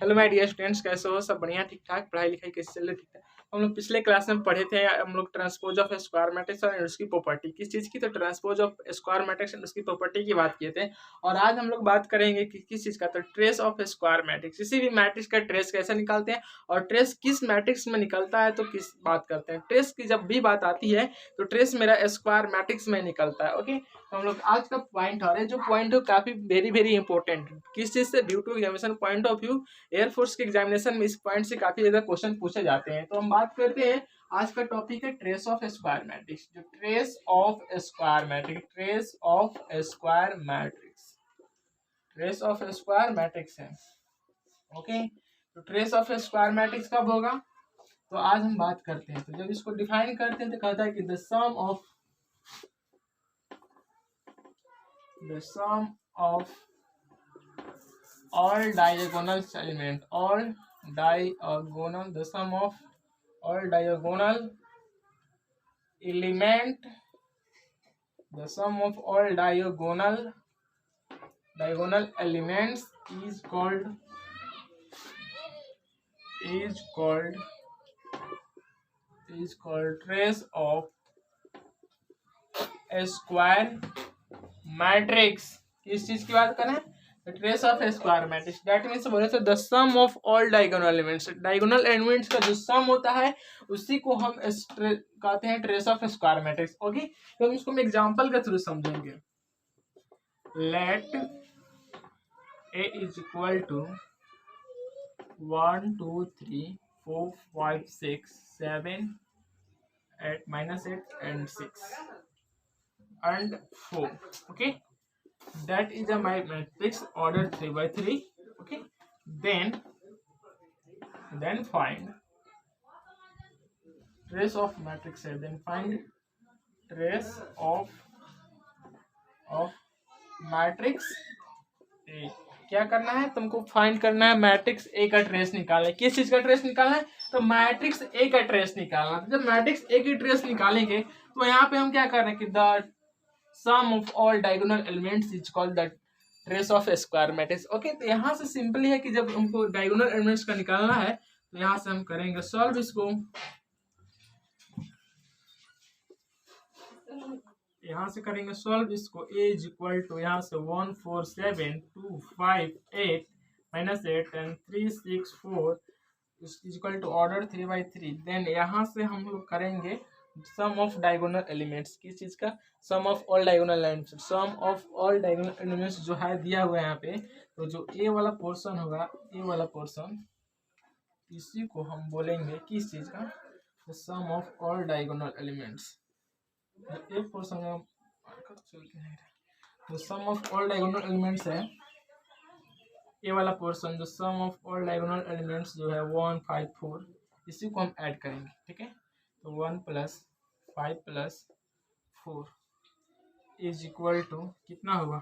Hello my dear students, कैसे हो? सब बढ़िया, ठीक ठाक? पढ़ाई लिखाई कैसे चल रही? ठीक ठाक। हम लोग पिछले क्लास में पढ़े थे, हम लोग ट्रांसपोज ऑफ स्क्वायर मैट्रिक्स और उसकी प्रॉपर्टी किस चीज़ की, तो transpose of square matrix and उसकी प्रॉपर्टी की बात किए थे। और आज हम लोग बात करेंगे कि किस चीज़ का, तो ट्रेस ऑफ स्क्वायर मैट्रिक्स। किसी भी मैट्रिक्स का ट्रेस कैसे निकालते हैं और ट्रेस किस मैट्रिक्स में निकलता है, तो किस बात करते हैं। ट्रेस की जब भी बात आती है तो ट्रेस मेरा स्क्वायर मैट्रिक्स में निकलता है। ओके, तो हम लोग आज का पॉइंट आ रहे हैं, जो पॉइंट है काफी वेरी वेरी इंपॉर्टेंट। किस चीज से? Due to examination point of view, air force के एग्जामिनेशन में इस पॉइंट से काफी ज्यादा क्वेश्चन पूछे जाते हैं। तो हम बात करते हैं, आज का टॉपिक है ट्रेस ऑफ स्क्वायर मैट्रिक्स। जो trace of square matrix, trace of square matrix, trace of square matrix है। ओके, तो ट्रेस ऑफ स्क्वायर मैट्रिक्स कब होगा, तो आज हम बात करते हैं। तो जब इसको डिफाइन करते हैं तो कहता है कि the sum of all diagonal element, the sum of all diagonal element, the sum of all diagonal elements is called trace of square matrix. किस चीज की बात करें? Trace of square matrix. That means बोले तो the sum of all diagonal elements, diagonal elements का जो सम होता है उसी को हम कहते हैं trace of square matrix. Okay, तो हम इसको एग्जांपल के थ्रू समझेंगे। Let A is equal to 1 2 3 4 5 6 7 8 -8 and 6 and 4. Okay, that is my matrix order 3 by 3. Okay, then find trace of matrix है, then find trace of matrix A। क्या करना है तुमको? फाइंड करना है मैट्रिक्स ए का ट्रेस निकालना है। किस चीज का ट्रेस निकालना है? तो मैट्रिक्स ए का ट्रेस निकालना है। जब मैट्रिक्स ए की ट्रेस निकालेंगे तो यहाँ पे हम क्या कर रहे हैं कि the sum of all diagonal elements is called the trace of square matrix. Okay, तो यहाँ से सिंपली है कि जब हमको डायगोनल एलिमेंट्स का निकालना है तो यहाँ से हम करेंगे सॉल्व इसको। यहाँ से करेंगे सॉल्व इसको। ए इज इक्वल टू यहाँ से 1 4 7 2 5 8 -8 and 3 6 4 is equal to order 3 by 3। Then यहाँ से हम लोग करेंगे सम ऑफ डायगोनल एलिमेंट्स। किस चीज का? Sum of all diagonal elements. Sum of all diagonal elements जो है दिया हुआ है यहाँ पे, तो जो ए वाला पोर्शन होगा, ए वाला पोर्शन, इसी को हम बोलेंगे किस चीज का? Sum of all diagonal elements. एक पोर्शन तो सम ऑफ ऑल डायगोनल एलिमेंट्स है ये वाला पोर्शन, जो सम ऑफ ऑल डायगोनल एलिमेंट्स जो है 1 5 4, इसी को हम ऐड करेंगे। ठीक है, तो 1 + 5 + 4 इज इक्वल टू कितना होगा?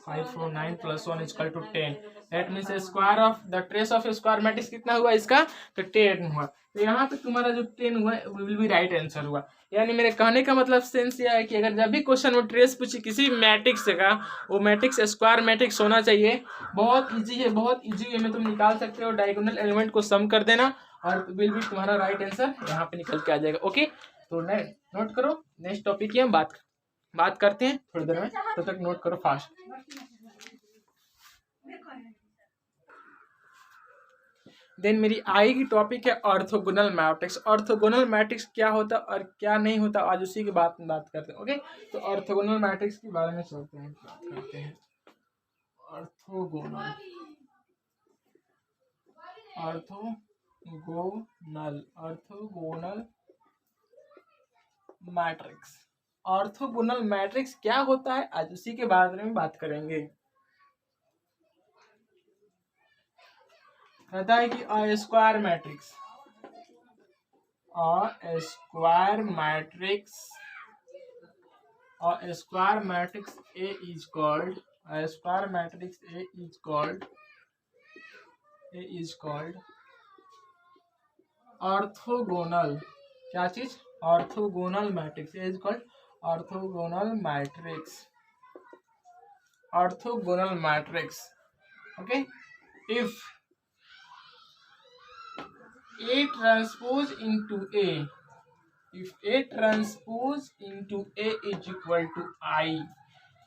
5 4 9 + 1 equal to 10। That means square of the trace of square matrix कितना हुआ इसका? तो 10 हुआ। तो यहाँ पे तुम्हारा जो 10 हुआ विल बी राइट आंसर हुआ। यानी मेरे कहने का मतलब सेंस यह है कि अगर जब भी क्वेश्चन में ट्रेस पूछे किसी मैट्रिक्स का, वो मैट्रिक्स स्क्वायर मैट्रिक्स होना चाहिए। बहुत इजी है, बहुत इजी वे में तुम निकाल सकते हो। डायगोनल एलिमेंट को सम कर देना और विल बी तुम्हारा राइट आंसर यहाँ पे निकल के आ जाएगा। ओके, तो नोट करो। नेक्स्ट टॉपिक की हम बात करते हैं थोड़ी देर में, तब तक नोट करो फास्ट। देन मेरी आएगी टॉपिक है ऑर्थोगोनल मैट्रिक्स। ऑर्थोगोनल मैट्रिक्स क्या होता है और क्या नहीं होता, आज उसी की बात करते हैं। ओके, तो ऑर्थोगोनल मैट्रिक्स के बारे में चलते हैं, बात करते हैं। Orthogonal matrix. ऑर्थोगोनल मैट्रिक्स क्या होता है, आज उसी के बारे में बात करेंगे। कहता है कि square matrix A is called orthogonal. क्या चीज? Orthogonal matrix. A is called orthogonal matrix. Okay, if A transpose into A, if A transpose into A is equal to I,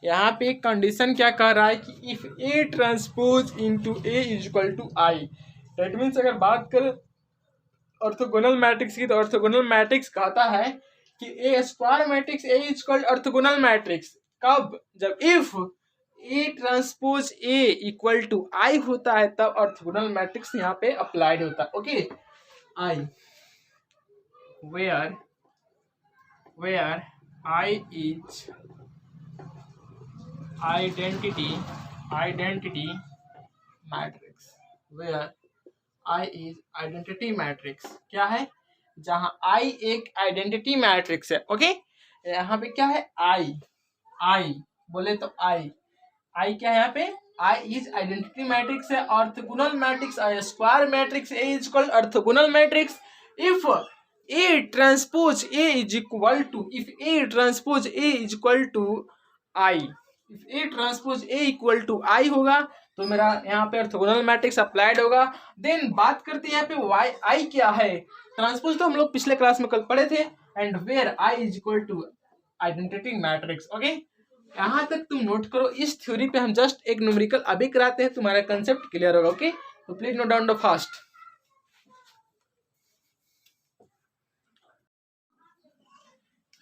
यहाँ पे एक कंडीशन क्या कह रहा है कि if A transpose into A is equal to I, that means अगर बात करें ऑर्थोगोनल मैट्रिक्स की, तो ऑर्थोगोनल मैट्रिक्स कहता है कि A square matrix A is equal orthogonal matrix कब, जब if A transpose A equal to I होता है, तब ऑर्थोगोनल मैट्रिक्स यहाँ पे अप्लाइड होता है। Okay, I where I is identity matrix, where I is identity matrix, क्या है, जहां आई एक आइडेंटिटी मैट्रिक्स है। ओके, यहाँ पे क्या है, आई बोले तो आई क्या है यहाँ पे, आई इज आइडेंटिटी मैट्रिक्स है, orthogonal matrix square matrix A is equal orthogonal matrix if A transpose A is equal to, if A transpose A is equal to I, if A transpose A equal to I होगा तो मेरा यहाँ पे orthogonal matrix applied होगा। Then बात करते हैं यहाँ पे वाई आई क्या है, ट्रांसपोज तो हम लोग पिछले क्लास में कल पढ़े थे, and where I is equal to identity matrix. Okay, यहाँ तक तुम नोट करो, इस थ्योरी पे हम जस्ट एक न्यूमेरिकल अभी कराते हैं, तुम्हारा कंसेप्ट क्लियर होगा। ओके, तो please note down the fast.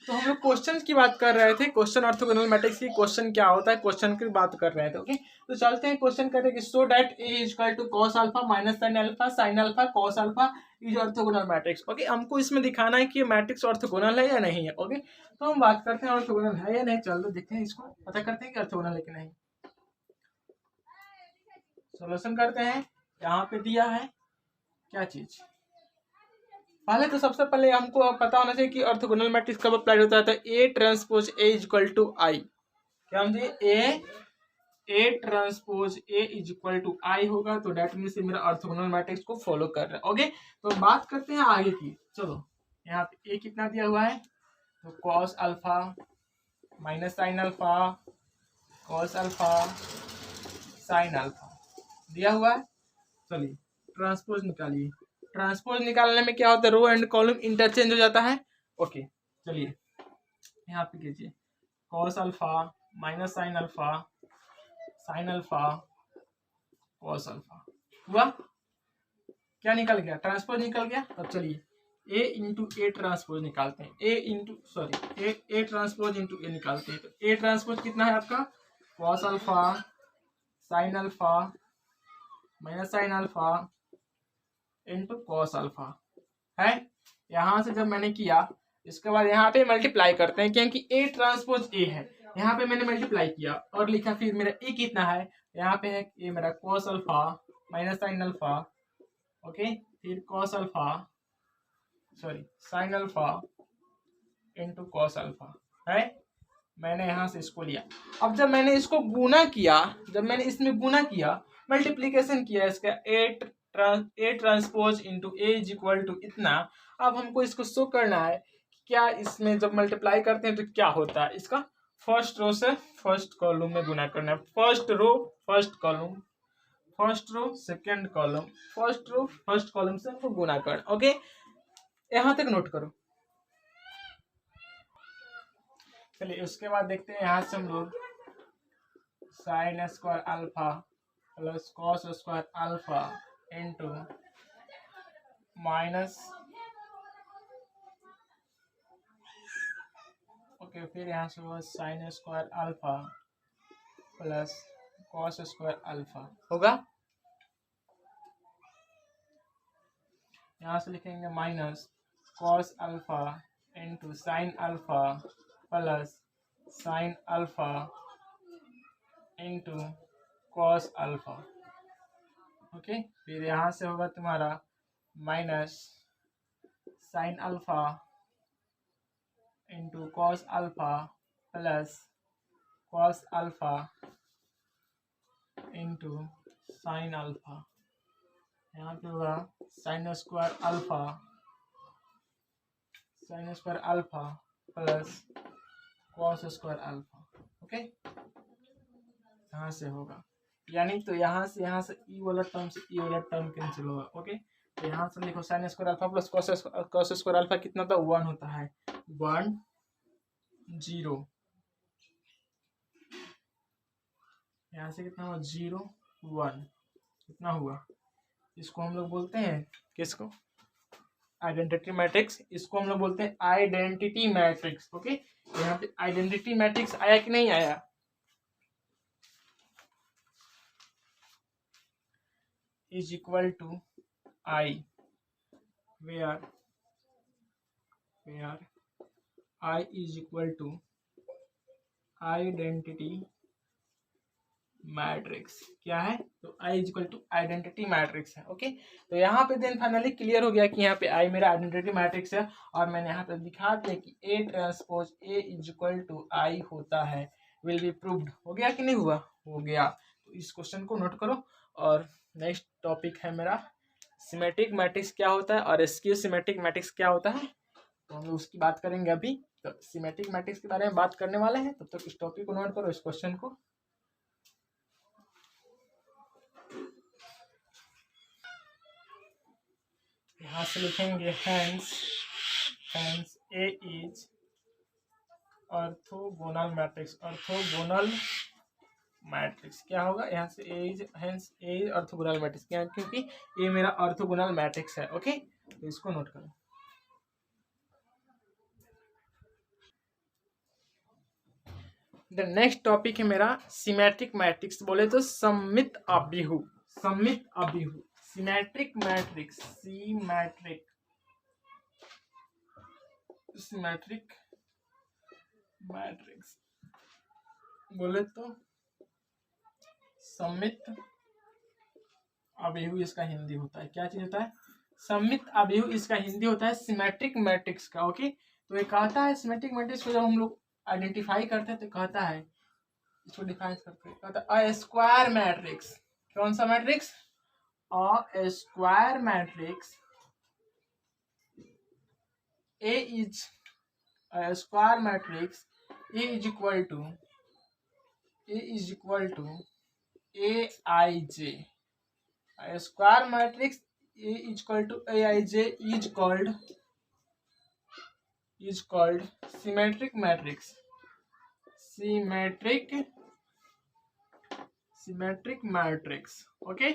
तो हम लोग क्वेश्चन की बात कर रहे थे, क्वेश्चन ऑर्थोगोनल मैट्रिक्स की क्वेश्चन क्या होता है, क्वेश्चन की बात कर रहे थे। ओके, तो चलते हैं क्वेश्चन करते हैं, so that A is equal to cos alpha minus sine alpha sine alpha cos alpha is orthogonal matrix. Okay, हमको इसमें दिखाना है कि मैट्रिक्स ऑर्थोगोनल है या नहीं है। ओके, तो हम बात करते हैं ऑर्थोगोनल है या नहीं, चलो देखते हैं, इसको पता करते हैं कि ऑर्थोगोनल है कि नहीं। सोल्यूशन करते हैं, यहाँ पे दिया है क्या चीज, पहले तो सबसे पहले हमको पता होना चाहिए कि ऑर्थोगोनल मैट्रिक्स कब अप्लाई होता है, तो A transpose A is equal to I, क्या हम A transpose A is equal to I होगा, तो डेट मीन्स मेरा ऑर्थोगोनल मैट्रिक्स को फॉलो कर रहा है। ओके, तो बात करते हैं आगे की। चलो, यहाँ पे ए कितना दिया हुआ है, तो cos alpha minus sine alpha cos alpha sine alpha दिया हुआ है। चलिए ट्रांसपोज निकालिए, ट्रांसपोज निकालने में क्या होता है, रो एंड कॉलम इंटरचेंज हो जाता है। ओके, चलिए यहाँ पे कीजिए, cos alpha minus sine alpha cos alpha हुआ, क्या निकल गया, ट्रांसपोज निकल गया। तब चलिए ए इंटू ए ट्रांसपोज निकालते हैं, ए ट्रांसपोज इंटू ए निकालते हैं। तो ए ट्रांसपोज कितना है आपका, cos alpha sine alpha minus sine alpha into cos alpha है। यहाँ से जब मैंने किया, इसके बाद यहाँ पे मल्टीप्लाई करते हैं, क्योंकि ए ट्रांसपोज ए है, यहाँ पे मैंने मल्टीप्लाई किया और लिखा, फिर मेरा ए कितना है, यहाँ पे है ए मेरा cos alpha minus sine alpha, okay, फिर cos alpha sine alpha into cos alpha है। मैंने यहाँ से इसको लिया, अब जब मैंने इसको गुना किया, जब मैंने इसमें गुना किया, मल्टीप्लीकेशन किया इसका, A transpose into A is equal to इतना। अब हमको इसको शो करना है कि क्या इसमें जब मल्टीप्लाई करते हैं तो क्या होता है, इसका फर्स्ट रो से फर्स्ट कॉलम में गुना करना है, first row first column, first row second column, first row first column से हमको गुना करना। ओके, यहाँ तक नोट करो। चलिए उसके बाद देखते हैं, यहाँ से हम लोग sine square alpha plus cos square alpha into minus, okay, फिर यहाँ से हुआ sine square alpha plus cos square alpha होगा। यहाँ से लिखेंगे minus cos alpha into sine alpha plus sign alpha into cos alpha. Okay, फिर यहाँ से होगा तुम्हारा minus sine alpha into cos alpha plus cos alpha into sine alpha. यहाँ पे होगा sine square alpha plus cos square alpha. Okay, यहाँ से होगा, यानी तो यहाँ से ई वाला टर्म से ई वाला टर्म कैंसिल होगा। ओके, तो यहाँ से लिखो sine square alpha plus cos square alpha कितना होता है 1 होता है 1 0। यहाँ से कितना हुआ 0 1 कितना हुआ। इसको हम लोग बोलते हैं किसको आइडेंटिटी मैट्रिक्स। इसको हम लोग बोलते हैं आइडेंटिटी मैट्रिक्स। ओके यहाँ पे आइडेंटिटी मैट्रिक्स आया कि नहीं आया। Is equal to I where I is equal to identity matrix. क्या है तो I is equal to identity matrix है। ओके तो यहाँ पे देन फाइनली क्लियर हो गया कि यहाँ पे आई मेरा आइडेंटिटी मैट्रिक्स है और मैंने यहाँ पे दिखा दिया कि A transpose A is equal to I होता है। Will be proved. हो गया कि नहीं हुआ। हो गया। तो इस क्वेश्चन को नोट करो। और नेक्स्ट टॉपिक है मेरा सिमेट्रिक मैट्रिक्स क्या होता है और स्क्यू सिमेट्रिक मैट्रिक्स क्या होता है। तो हम लोग उसकी बात करेंगे अभी। तो सिमेट्रिक मैट्रिक्स के बारे में बात करने वाले हैं। तब तक इस टॉपिक को नोट करो इस क्वेश्चन को। यहाँ से लिखेंगे hence A is orthogonal matrix. Orthogonal matrix क्या होगा यहाँ से A is hence A is orthogonal matrix. क्या क्योंकि ये मेरा ऑर्थोगोनल मैट्रिक्स है। ओके तो इसको नोट करो। द नेक्स्ट टॉपिक है मेरा सिमेट्रिक मैट्रिक्स। बोले तो सममित अभिहु। सममित अभिहु सिमेट्रिक मैट्रिक्स। सिमेट्रिक मैट्रिक्स बोले तो सममित अभिहु इसका हिंदी होता है। क्या चीज होता है सममित अभिहु इसका हिंदी होता है सिमेट्रिक मैट्रिक्स का। ओके तो ये कहता है सिमेट्रिक मैट्रिक्स को जब हम लोग आइडेंटिफाई करते हैं तो कहता है इसको डिफाइन करते हैं कहता है अ स्क्वायर मैट्रिक्स। कौन सा matrix a square matrix A is a square matrix A is equal to Aij. A square matrix A is equal to Aij is called symmetric matrix. Symmetric matrix. Okay.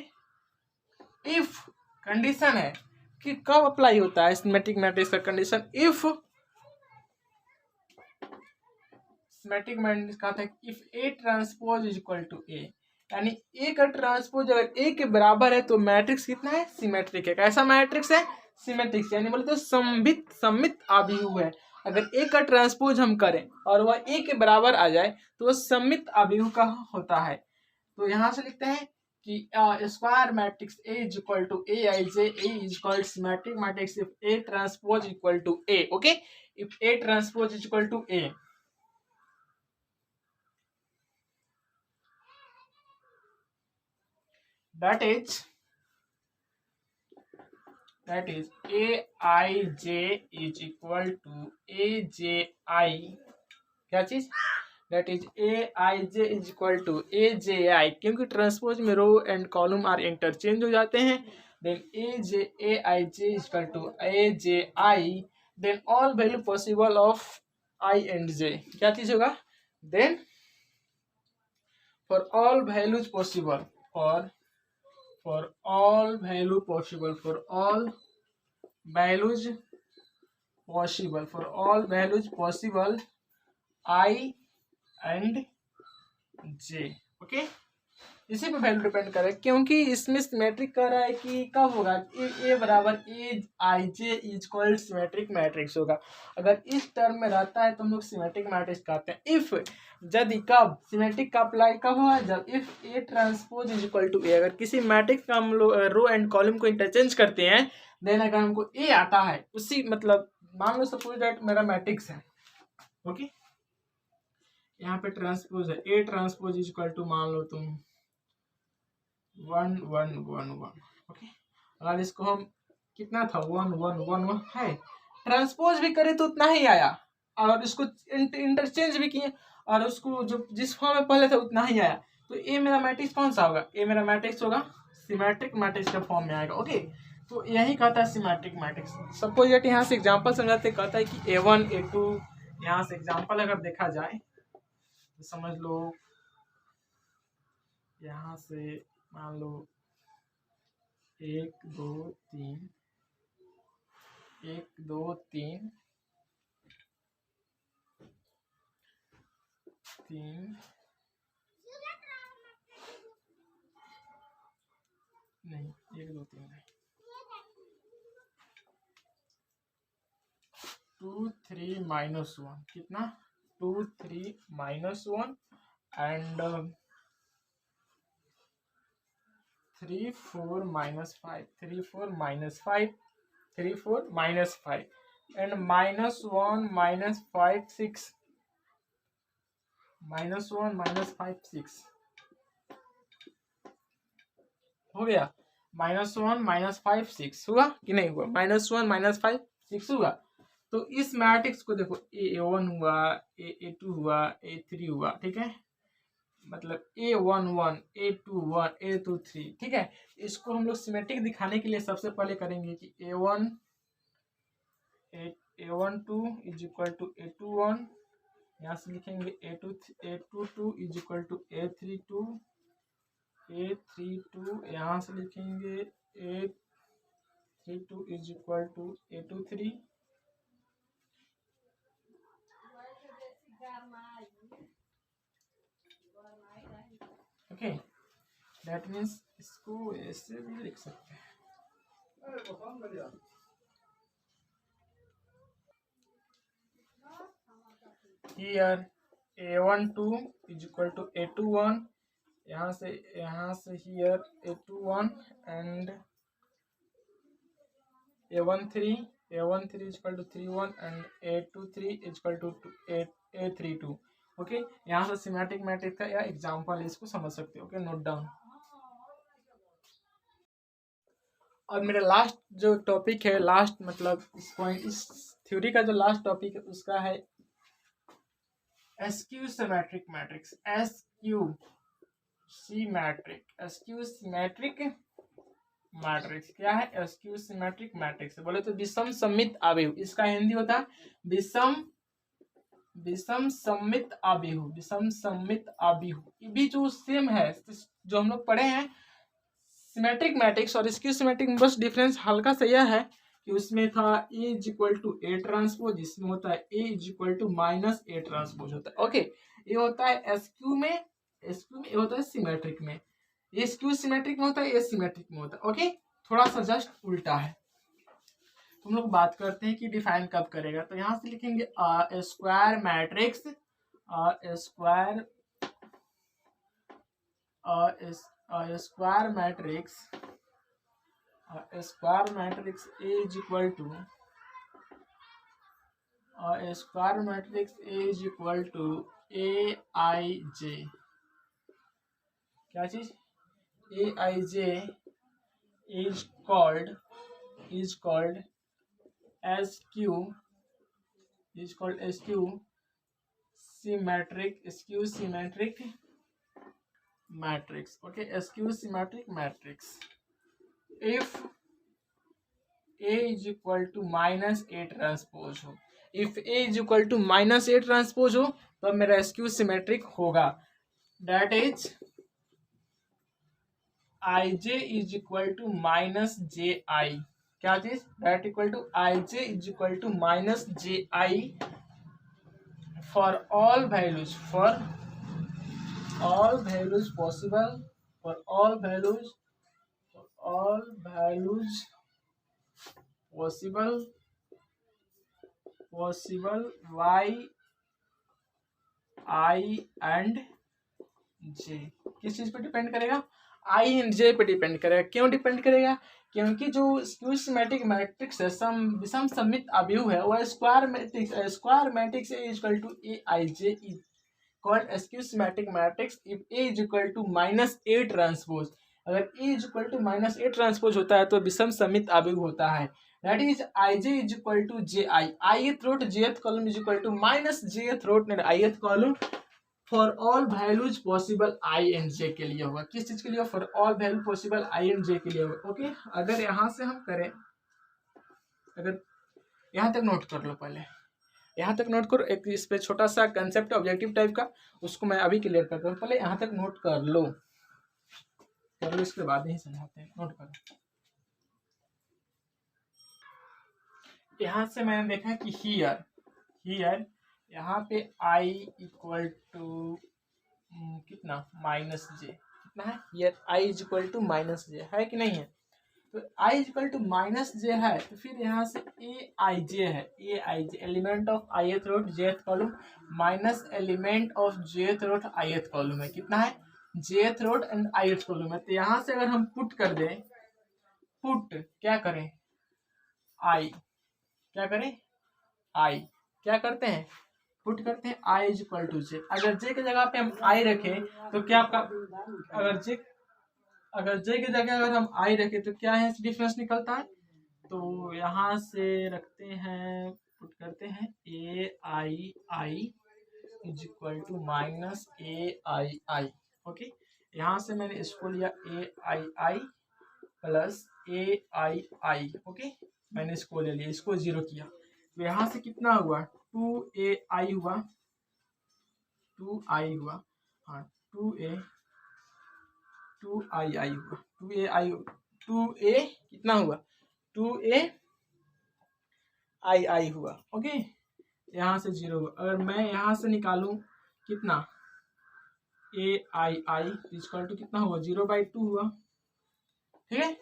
If condition है कि कब apply होता है symmetric matrix का condition. If symmetric matrix का था if A transpose is equal to A यानी A का ट्रांसपोज अगर ए के बराबर है तो मैट्रिक्स कितना है सिमेट्रिक है। कैसा मैट्रिक्स है सिमेट्रिक्स यानी बोले तो सममित अभिहु है। अगर ए का ट्रांसपोज हम करें और वह ए के बराबर आ जाए तो वह सममित अभिहु का होता है। तो यहाँ से लिखते हैं कि square matrix A is equal to Aij A is called symmetric matrix if A transpose equal to A. Okay, if A transpose is equal to A, that is Aij is equal to Aj। क्या चीज that is Aij is equal to Aji। क्योंकि transpose में row and column are interchange हो जाते हैं। Then Aij is equal to Aji then all value possible of I and J। क्या चीज होगा then for all values possible for all values possible I and J। Okay इसी पे value depend करे क्योंकि इसमें सिमेट्रिक कह रहा है कि कब होगा ए बराबर Aij is called symmetric matrix होगा। अगर इस टर्म में रहता है तो हम लोग सिमेट्रिक मैट्रिक्स कहते हैं। इफ यदि कब सिमेट्रिक का अप्लाई कब हुआ जब if A transpose is equal to A. अगर किसी मैट्रिक्स का हम लोग रो एंड कॉलम को इंटरचेंज करते हैं देन अगर हमको ए आता है उसी मतलब मान लो सपोज दैट मेरा मैट्रिक्स है। ओके यहाँ पे ट्रांसपोज है A transpose is equal to मान लो तुम 1 1 1 1। ओके अगर इसको हम कितना था 1 1 1 1 है ट्रांसपोज भी करे तो उतना ही आया और इसको इंटरचेंज भी किए और उसको जो जिस फॉर्म में पहले था उतना ही आया। तो ए मेरा मैट्रिक्स कौन सा होगा ए मेरा मैट्रिक्स होगा सिमेट्रिक मैट्रिक्स के फॉर्म में आएगा। ओके तो यही कहता है सिमेट्रिक मैट्रिक्स। सपोज दैट यहाँ से एग्जांपल समझाते, कहता है कि A1 A2, यहाँ से एग्जांपल अगर देखा जाए तो समझ लो, यहाँ से मान लो 1 2 3 1 2 3 3 नहीं 1 2 3 नहीं 2 3 -1 कितना 2 3 -1 एंड 3 4 -5 3 4 -5 3 4 -5 एंड -1 -5 6 -1 -5 6 हो गया। -1 -5 6 हुआ कि नहीं हुआ? -1 -5 6 हुआ। तो इस मैट्रिक्स को देखो, A1 हुआ, A2 हुआ, A3 हुआ, ठीक है, मतलब A1 1 A2 1 A2 3, ठीक है। इसको हम लोग सिमेट्रिक दिखाने के लिए सबसे पहले करेंगे कि A1 2 is equal to A2 1, यहाँ से लिखेंगे A2 2 is equal to A3 2 A3 2, यहाँ से लिखेंगे A3 2 is equal to A2 3, okay. That means इसको ऐसे भी लिख सकते हैं। Here A1 2 is equal to A2 1, यहाँ से here A2 1 and A1 3 is equal to 3 1 and A2 3 is equal to A3 2, okay. यहाँ से सिमेट्रिक मैट्रिक्स का या एग्जांपल है, इसको समझ सकते हो, ओके, नोट डाउन। और मेरा लास्ट जो टॉपिक है, लास्ट मतलब इस पॉइंट, इस थ्योरी का जो लास्ट टॉपिक है उसका है SQ symmetric matrix. SQ symmetric matrix क्या है? एसक्यू सिमेट्रिक मैट्रिक्स बोले तो विषम सममित आव्यूह, इसका हिंदी होता है विषम सममित आव्यूह। विषम सममित आव्यूह ये भी जो सेम है जो हम लोग पढ़े हैं सिमेट्रिक मैट्रिक्स और स्क्यू सिमेट्रिक में, बस डिफरेंस हल्का सा यह है कि उसमें था A is equal to A transpose, इसमें होता है A is equal to -A transpose होता है, ओके। ये होता है एसक्यू में, ये होता है सिमेट्रिक में, ये स्क्यू सिमेट्रिक में होता है, ये सिमेट्रिक में होता है, ओके। थोड़ा सा जस्ट उल्टा है। हम लोग बात करते हैं कि डिफाइन कब करेगा, तो यहाँ से लिखेंगे square matrix, square matrix A is equal to AIJ, क्या चीज? AIJ is called SQ symmetric matrix, okay, SQ symmetric matrix if A is equal to -A transpose हो। If A is equal to -A transpose हो तो मेरा SQ symmetric होगा। That is IJ is equal to -JI, क्या चीज? That equal to IJ is equal to -JI for all values possible, for all values possible Y, I and J। किस चीज पे depend करेगा? I एंड J पे depend करेगा। क्यों depend करेगा? क्योंकि जो स्क्यू सिमेट्रिक मैट्रिक्स है, विषम सममित आव्यूह है, वह square matrix A is equal to AIJ is called skew symmetric matrix if A is equal to -A transpose. अगर A is equal to -A transpose होता है तो विषम सममित आव्यूह होता है। That is IJ is equal to JI, ith root jth column is equal to -jth root ith column for all values possible I and J के लिए होगा। किस चीज के लिए? For all value possible I and J के लिए होगा। ओके, अगर यहाँ से हम करें, अगर यहाँ तक नोट कर लो, पहले यहाँ तक नोट करो। एक इस पे छोटा सा कंसेप्ट ऑब्जेक्टिव टाइप का, उसको मैं अभी क्लियर करता हूँ। पहले यहाँ तक नोट कर लो, इसके बाद ही समझाते हैं। नोट करो। यहाँ से मैंने देखा कि हियर यहाँ पे i इक्वल टू कितना माइनस जे, कितना है here i is equal to minus J, है कि नहीं है? तो i is equal to minus J है, तो फिर यहाँ से ए आई जे है, A I J element of ith row jth column minus element of jth row ith column है। कितना है? jth row and ith column है। तो यहाँ से अगर हम पुट कर दें, पुट क्या करें, i क्या करें, i क्या करते हैं, पुट करते हैं i इज इक्वल टू जे। अगर जे की जगह पे हम i रखें तो क्या आपका, अगर जे की जगह अगर हम i रखें तो क्या है डिफरेंस निकलता है? तो यहाँ से रखते हैं, पुट करते हैं A I I is equal to minus A I I. Okay, यहाँ से मैंने इसको लिया ए I I plus A I I. Okay, मैंने इसको ले लिया, इसको जीरो किया, तो यहाँ से कितना हुआ, 2ai हुआ, 2i हुआ, हाँ 2ai हुआ, 2a कितना हुआ, 2ai हुआ। ओके, यहाँ से जीरो हुआ। अगर मैं यहाँ से निकालूं कितना, ai इक्वल टू कितना हुआ, 0/2 हुआ। ठीक है,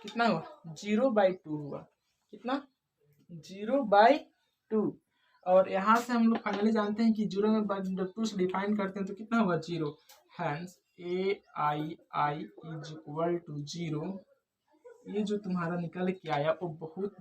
कितना हुआ, 0/2 हुआ। कितना, 0/2। और यहाँ से हम लोग फाइनली जानते हैं कि 0 में जब 2 से डिफाइन करते हैं तो कितना होगा, 0। Hence A I I is equal to 0। ये जो तुम्हारा निकल के आया वो बहुत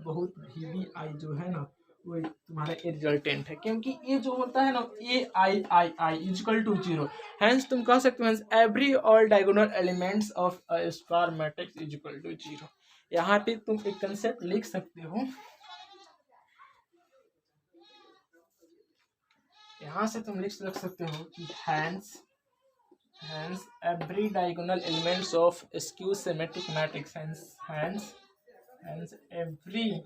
VBI जो है ना, वो तुम्हारा रिजल्टेंट है, क्योंकि ये जो होता है ना A I I I is equal to 0। Hence तुम कह सकते हो every all diagonal elements of a square matrix is equal to 0। यहाँ पे तुम एक कंसेप्ट लिख सकते हो, यहाँ से तुम लिख सकते हो कि hence every diagonal elements of skew symmetric matrix, hence every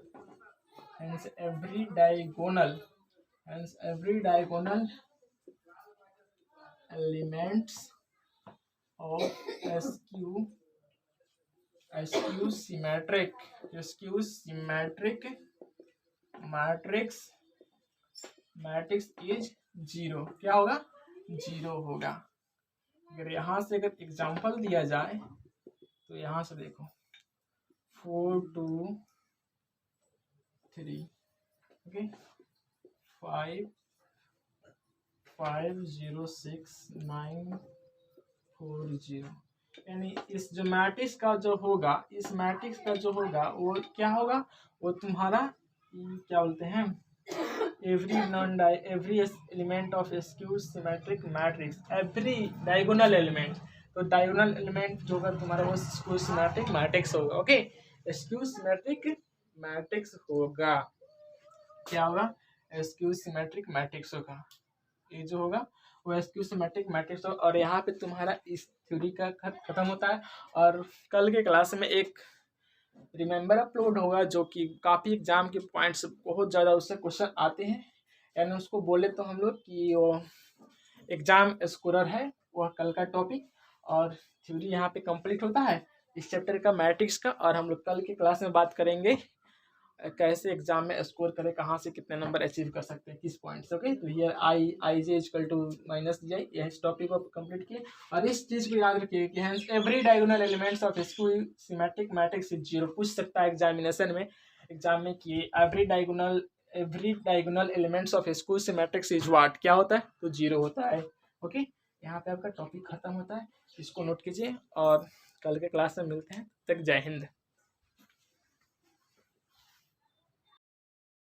diagonal elements of skew symmetric matrix is 0। क्या होगा, 0 होगा। अगर यहाँ से अगर एग्जाम्पल दिया जाए तो यहाँ से देखो 4 2 3, ओके 5 5 0 6 9 4 0, यानी इस जो मैट्रिक्स का जो होगा, इस मैट्रिक्स का जो होगा वो क्या होगा, वो तुम्हारा क्या बोलते हैं, every element of skew symmetric matrix, every diagonal element। तो डायगोनल एलिमेंट जो होगा तुम्हारा वो स्क्यू सिमेट्रिक मैट्रिक्स होगा। ओके, स्क्यू सिमेट्रिक मैट्रिक्स होगा, क्या होगा, स्क्यू सिमेट्रिक मैट्रिक्स होगा। ये जो होगा वो स्क्यू सिमेट्रिक मैट्रिक्स होगा। और यहाँ पे तुम्हारा इस थ्योरी का खत्म होता है। और कल के क्लास में एक रिमेंबर अपलोड होगा जो कि काफ़ी एग्जाम के पॉइंट्स बहुत ज़्यादा उससे क्वेश्चन आते हैं, यानी उसको बोले तो हम लोग कि वो एग्जाम स्कोरर है, वह कल का टॉपिक। और थ्योरी यहाँ पे कंप्लीट होता है इस चैप्टर का मैट्रिक्स का। और हम लोग कल की क्लास में बात करेंगे कैसे एग्जाम में स्कोर करें, कहाँ से कितने नंबर अचीव कर सकते हैं, किस पॉइंट से। ओके, तो here I J equal to minus G I, यह टॉपिक को कंप्लीट किए। और इस चीज़ को याद रखिए कि hence every diagonal elements of skew symmetric matrix is 0। पूछ सकता है एग्जामिनेशन में, एग्जाम में कि every diagonal elements of skew symmetrics is what, क्या होता है, तो 0 होता है। ओके, यहाँ पे आपका टॉपिक खत्म होता है, इसको नोट कीजिए और कल के क्लास में मिलते हैं। तक जय हिंद।